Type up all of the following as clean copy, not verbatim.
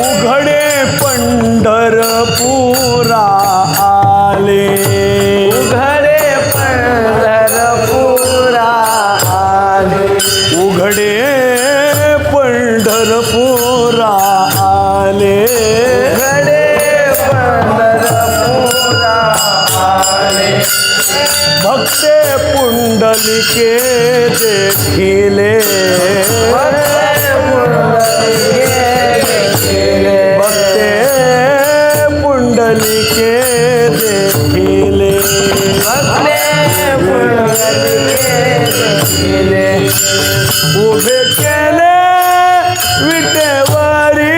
उघडे पंढरपुरा आले, उघडे पंढरपुरा आले, उघडे पंढरपुरा आले, उघडे पंढरपुरा आले, भक्ते पुंडलिके देखिले, भक्ते पुंडलिके देखिले, उभे केले विटेवारी,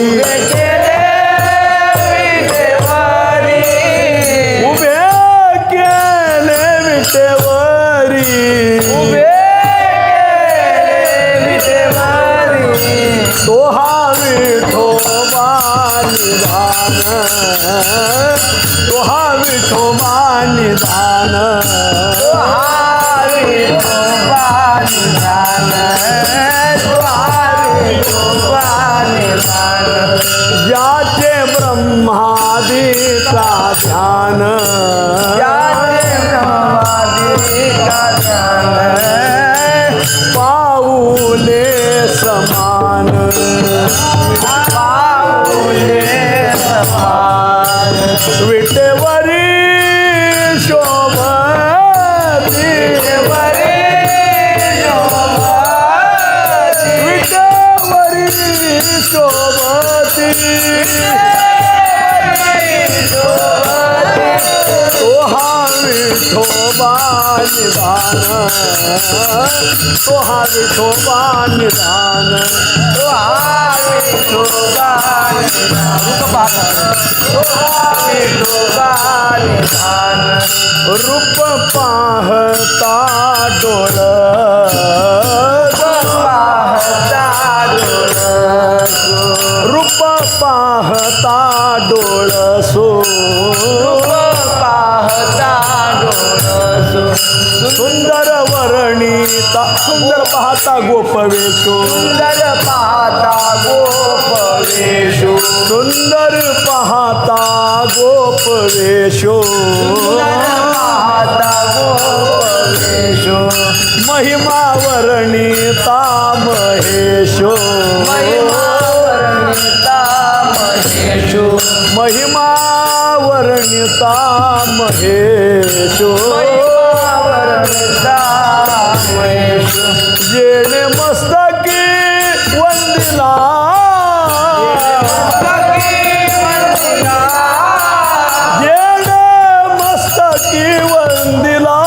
उभे केले विटेवारी, तो हा विठोबा निधान, तो हा विठोबा निधान, ज्याचे ब्रह्मादिका ध्यान, पाऊले समान, विटेवरी शोभती, विटेवरी शोभती, तो हा विठोबा निधान, तो हा विठोबा निधान, तो हा विठोबा निधान, रूप पाहता डोळ, रूप पाहता डोळसो, सुंदर वर्णिता, सुंदर पाहता गोपवेशो, सुंदर पाहता गोपवेशो, सुंदर पाहता गोपवेशो, पाहता गोपवेशो, महिमा वर्णिता महेशो, महिमा महेशो, महिमा वर्णिता महेशो, महेशो, जेणे मस्तकी वंदिला, जेणे मस्तकी वंदिला,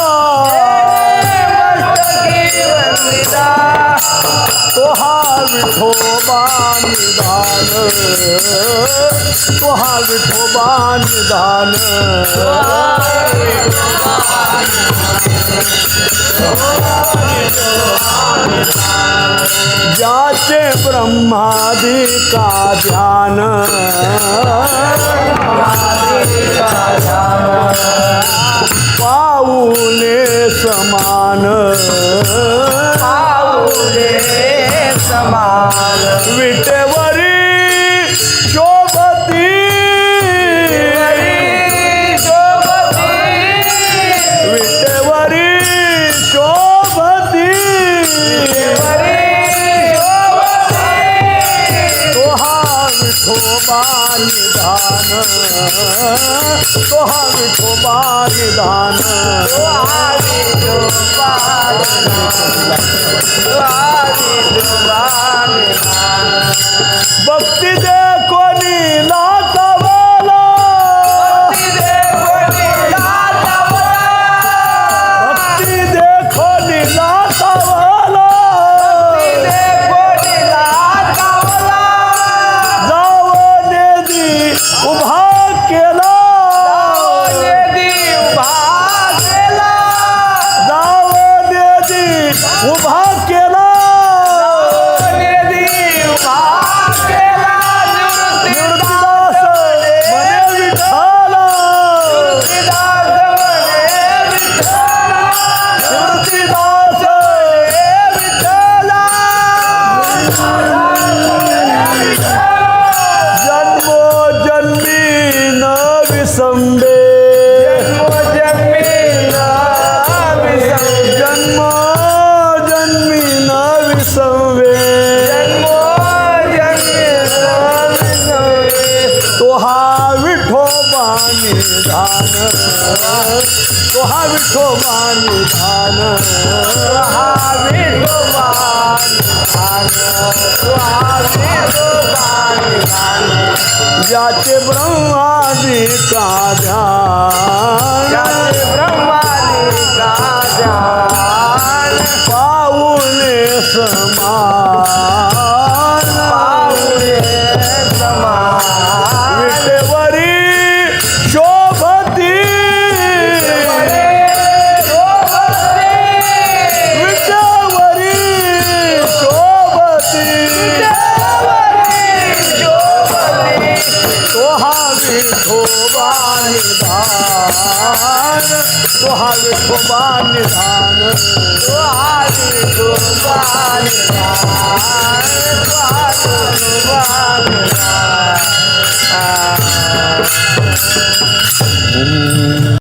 तो हा विठोबा निधान, तो हा विठोबा निधान, ज्याचे ब्रह्मादिका ध्यान, पाऊले समान, विटेवरी शोभती, विटेवरी शोभती, तो हा विठोबा निधान, तो हा विठोबा निधान, भक्ती दे कोणी लाथावाला, भक्ती दे कोणी लाथावाला, जावं नेदी उभा केला, जावं नेदी उभा केला, निवृत्तीदास म्हणे विठ्ठला, निवृत्तीदास विठोबा निधान हा विठोबा निधान ज्याचे ब्रह्मादि का ध्यान ज्याचे ब्रह्मादि का ध्यान पाऊले समान पाऊले समान विटेवरी शोभती विटेवरी शोभती तोहा विठोबा निधान तोहा विठोबा निधान हा विठोबा निधान हा विठोबा निधान